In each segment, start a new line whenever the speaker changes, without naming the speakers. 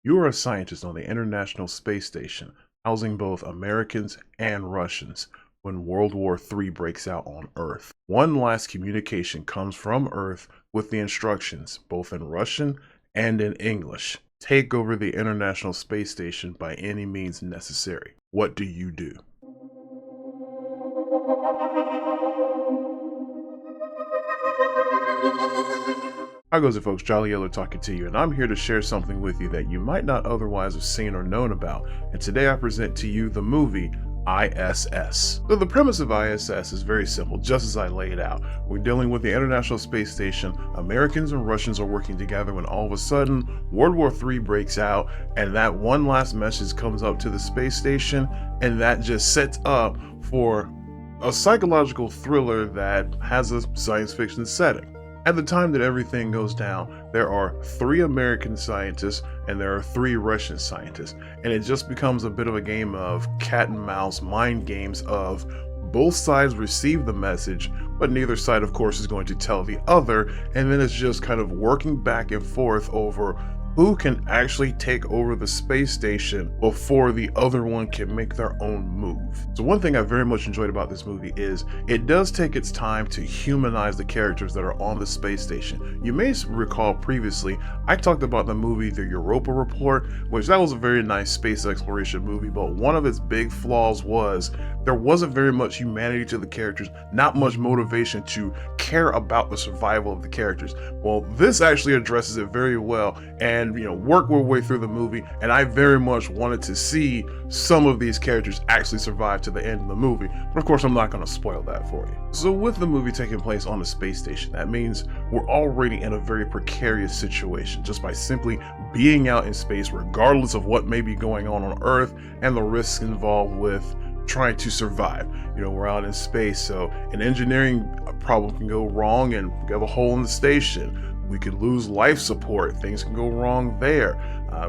You are a scientist on the International Space Station, housing both Americans and Russians, when World War III breaks out on Earth. One last communication comes from Earth with the instructions, both in Russian and in English. Take over the International Space Station by any means necessary. What do you do? How goes it, folks? Jolly Yellow talking to you, and I'm here to share something with you that you might not otherwise have seen or known about. And today I present to you the movie I.S.S. So the premise of I.S.S. is very simple, just as I laid out. We're dealing with the International Space Station. Americans and Russians are working together when all of a sudden World War III breaks out, and that one last message comes up to the space station, and that just sets up for a psychological thriller that has a science fiction setting. At the time that everything goes down, there are 3 American scientists and there are 3 Russian scientists. And it just becomes a bit of a game of cat and mouse, mind games of both sides receive the message, but neither side, of course, is going to tell the other. And then it's just kind of working back and forth over who can actually take over the space station before the other one can make their own move. So one thing I very much enjoyed about this movie is it does take its time to humanize the characters that are on the space station. You may recall previously, I talked about the movie The Europa Report, which that was a very nice space exploration movie, but one of its big flaws was there wasn't very much humanity to the characters, not much motivation to care about the survival of the characters. Well, this actually addresses it very well, and work our way through the movie, and I very much wanted to see some of these characters actually survive to the end of the movie, but of course I'm not going to spoil that for you. So with the movie taking place on the space station, that means we're already in a very precarious situation just by simply being out in space, regardless of what may be going on Earth and the risks involved with trying to survive. We're out in space, so an engineering problem can go wrong and we have a hole in the station. We could lose life support, things can go wrong there.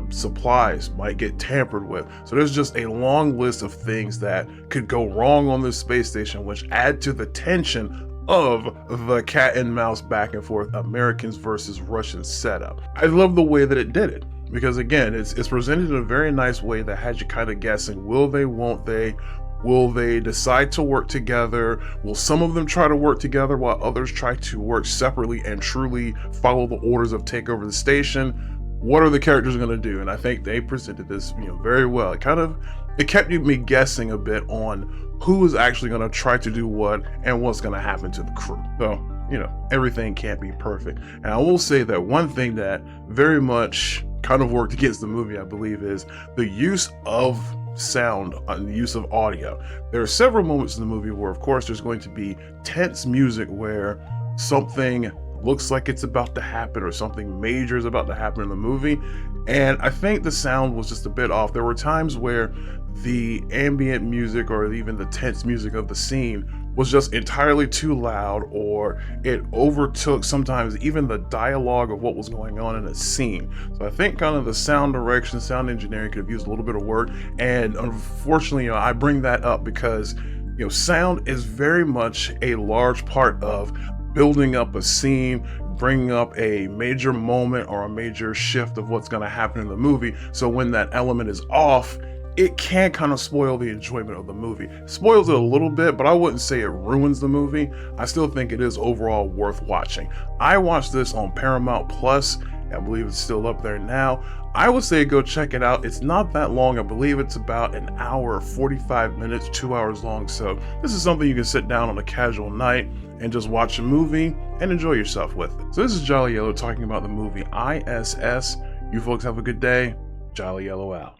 Supplies might get tampered with. So there's just a long list of things that could go wrong on this space station, which add to the tension of the cat and mouse back and forth Americans versus Russians setup. I love the way that it did it, because again, it's presented in a very nice way that had you kind of guessing, will they, won't they? Will they decide to work together? Will some of them try to work together while others try to work separately and truly follow the orders of take over the station? What are the characters going to do? And I think they presented this, very well. It kept me guessing a bit on who is actually going to try to do what and what's going to happen to the crew. So, everything can't be perfect. And I will say that one thing that very much kind of worked against the movie, I believe, is the use of sound and the use of audio. There are several moments in the movie where, of course, there's going to be tense music where something looks like it's about to happen or something major is about to happen in the movie, and I think the sound was just a bit off. There were times where the ambient music or even the tense music of the scene was just entirely too loud, or it overtook sometimes even the dialogue of what was going on in a scene. So I think kind of the sound direction, sound engineering could have used a little bit of work, and unfortunately, I bring that up because sound is very much a large part of building up a scene, bringing up a major moment or a major shift of what's going to happen in the movie. So when that element is off, it can kind of spoil the enjoyment of the movie. Spoils it a little bit, but I wouldn't say it ruins the movie. I still think it is overall worth watching. I watched this on Paramount Plus. I believe it's still up there now. I would say go check it out. It's not that long. I believe it's about an hour, 45 minutes, 2 hours long. So this is something you can sit down on a casual night and just watch a movie and enjoy yourself with it. So this is Jolly Yellow talking about the movie I.S.S. You folks have a good day. Jolly Yellow out.